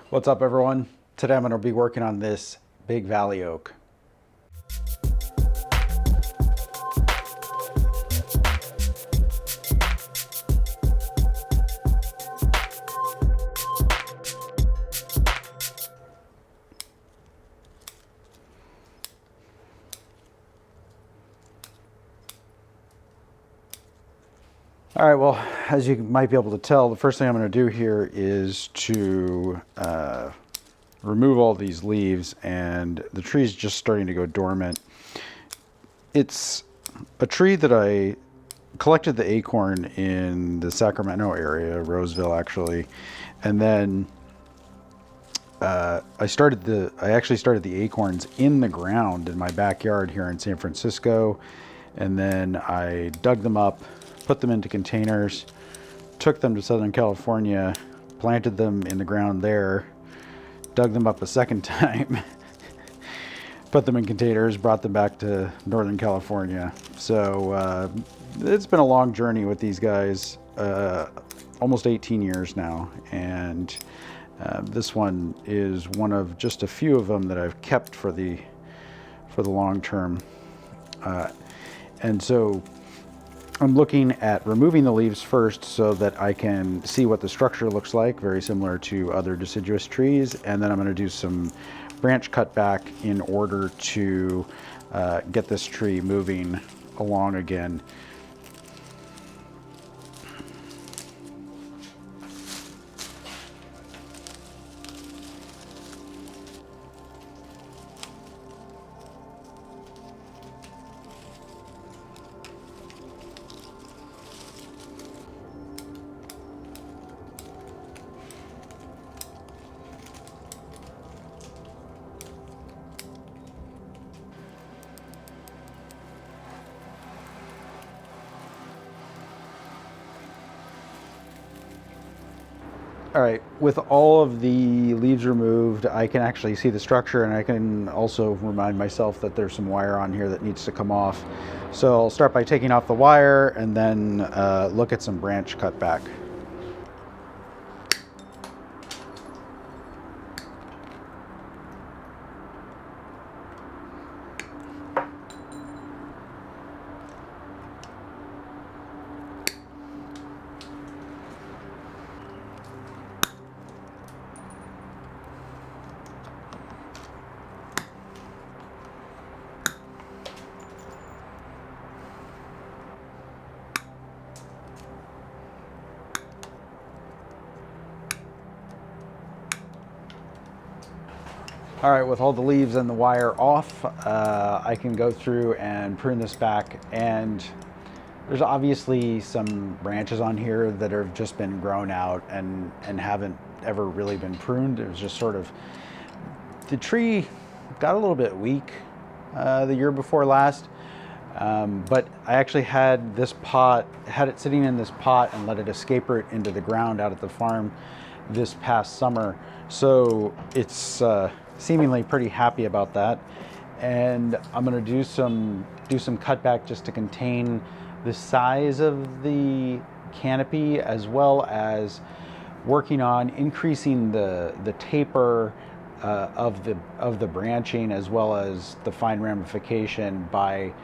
What's up, everyone? Today I'm going to be working on this big valley oak. All right, well, as you might be able to tell, the first thing I'm going to do here is to remove all these leaves, and the tree is just starting to go dormant. It's a tree that I collected the acorn in the Sacramento area, Roseville actually, and then I actually started the acorns in the ground in my backyard here in San Francisco, and then I dug them up, put them into containers, took them to Southern California, planted them in the ground there, dug them up a second time, put them in containers, brought them back to Northern California. So it's been a long journey with these guys, almost 18 years now, and this one is one of just a few of them that I've kept for the long term. And so I'm looking at removing the leaves first so that I can see what the structure looks like, very similar to other deciduous trees. And then I'm going to do some branch cutback in order to get this tree moving along again. All right, with all of the leaves removed, I can actually see the structure, and I can also remind myself that there's some wire on here that needs to come off. So I'll start by taking off the wire and then look at some branch cutback. All right, with all the leaves and the wire off, I can go through and prune this back, and there's obviously some branches on here that have just been grown out and haven't ever really been pruned. It was just sort of, the tree got a little bit weak the year before last, but I actually had it sitting in this pot and let it escape root into the ground out at the farm this past summer. So it's seemingly pretty happy about that, and I'm going to do some cutback just to contain the size of the canopy, as well as working on increasing the taper of the branching, as well as the fine ramification by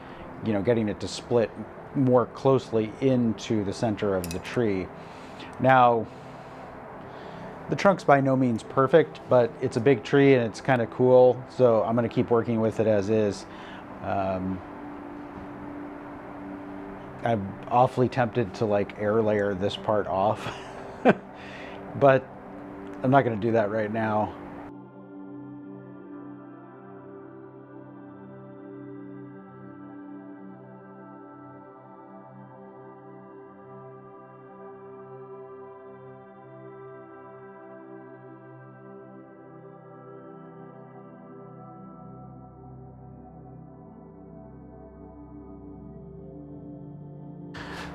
getting it to split more closely into the center of the tree. Now, the trunk's by no means perfect, but it's a big tree and it's kind of cool, so I'm going to keep working with it as is. I'm awfully tempted to air layer this part off, but I'm not going to do that right now.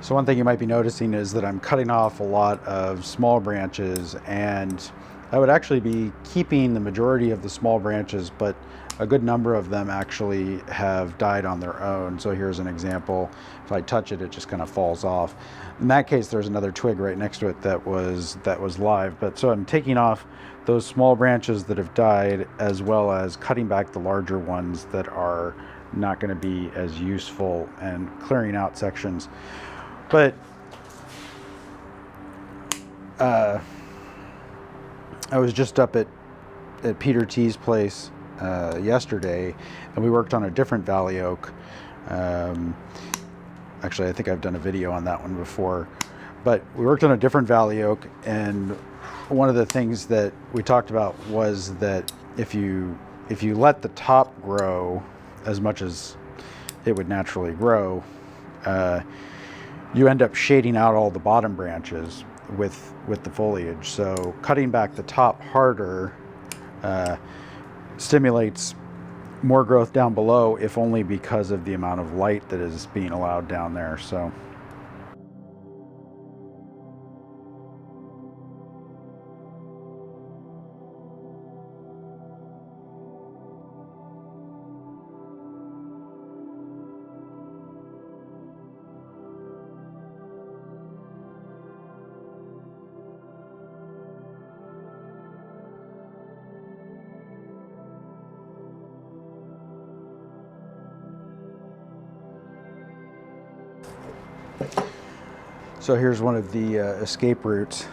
So one thing you might be noticing is that I'm cutting off a lot of small branches, and I would actually be keeping the majority of the small branches, but a good number of them actually have died on their own. So here's an example. If I touch it, it just kind of falls off. In that case, there's another twig right next to it that was live. But so I'm taking off those small branches that have died, as well as cutting back the larger ones that are not going to be as useful, and clearing out sections. But I was just up at Peter T's place yesterday, and we worked on a different valley oak. Actually, I think I've done a video on that one before, but we worked on a different valley oak, and one of the things that we talked about was that if you let the top grow as much as it would naturally grow, you end up shading out all the bottom branches with the foliage. So cutting back the top harder stimulates more growth down below, if only because of the amount of light that is being allowed down there. So So here's one of the escape routes.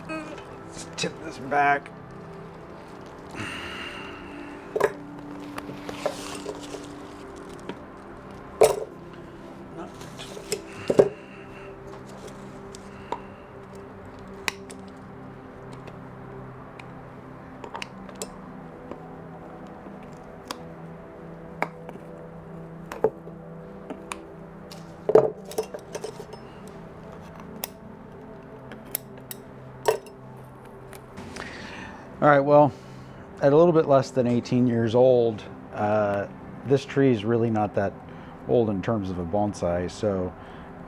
Let's tip this back. All right, well, at a little bit less than 18 years old, this tree is really not that old in terms of a bonsai. So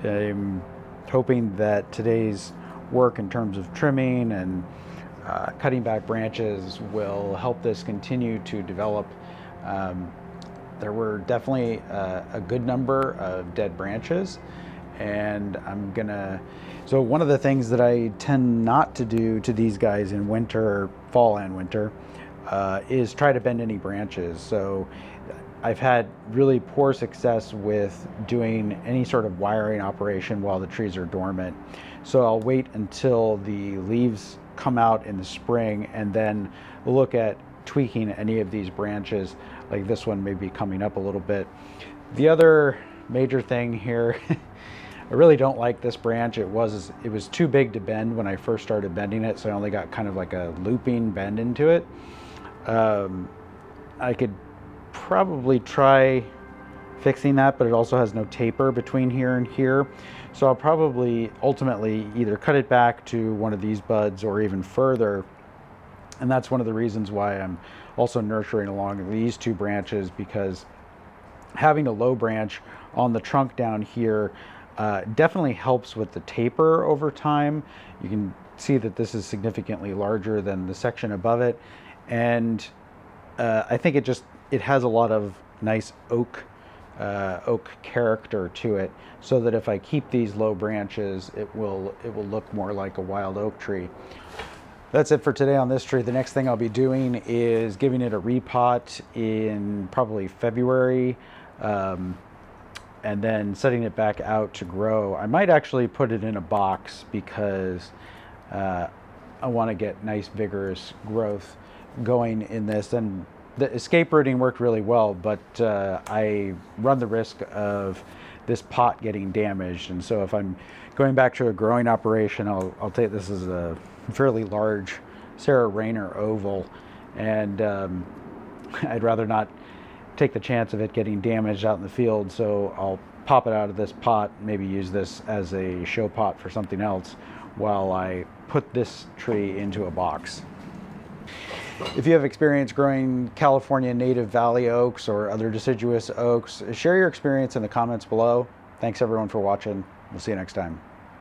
I'm hoping that today's work in terms of trimming and cutting back branches will help this continue to develop. There were definitely a good number of dead branches, and so one of the things that I tend not to do to these guys in winter, fall and winter, is try to bend any branches. So I've had really poor success with doing any sort of wiring operation while the trees are dormant. So I'll wait until the leaves come out in the spring, and then look at tweaking any of these branches, like this one may be coming up a little bit. The other major thing here, I really don't like this branch. It was too big to bend when I first started bending it, so I only got kind of like a looping bend into it. I could probably try fixing that, but it also has no taper between here and here. So I'll probably ultimately either cut it back to one of these buds or even further. And that's one of the reasons why I'm also nurturing along these two branches, because having a low branch on the trunk down here definitely helps with the taper over time. You can see that this is significantly larger than the section above it, and I think it has a lot of nice oak character to it, so that if I keep these low branches, it will look more like a wild oak tree. That's it for today on this tree. The next thing I'll be doing is giving it a repot in probably February, and then setting it back out to grow. I might actually put it in a box, because I want to get nice vigorous growth going in this. And the escape rooting worked really well, but I run the risk of this pot getting damaged. And so if I'm going back to a growing operation, I'll take this as a fairly large Sara Rayner oval, and I'd rather not take the chance of it getting damaged out in the field. So I'll pop it out of this pot, maybe use this as a show pot for something else while I put this tree into a box. If you have experience growing California native valley oaks or other deciduous oaks, share your experience in the comments below. Thanks everyone for watching. We'll see you next time.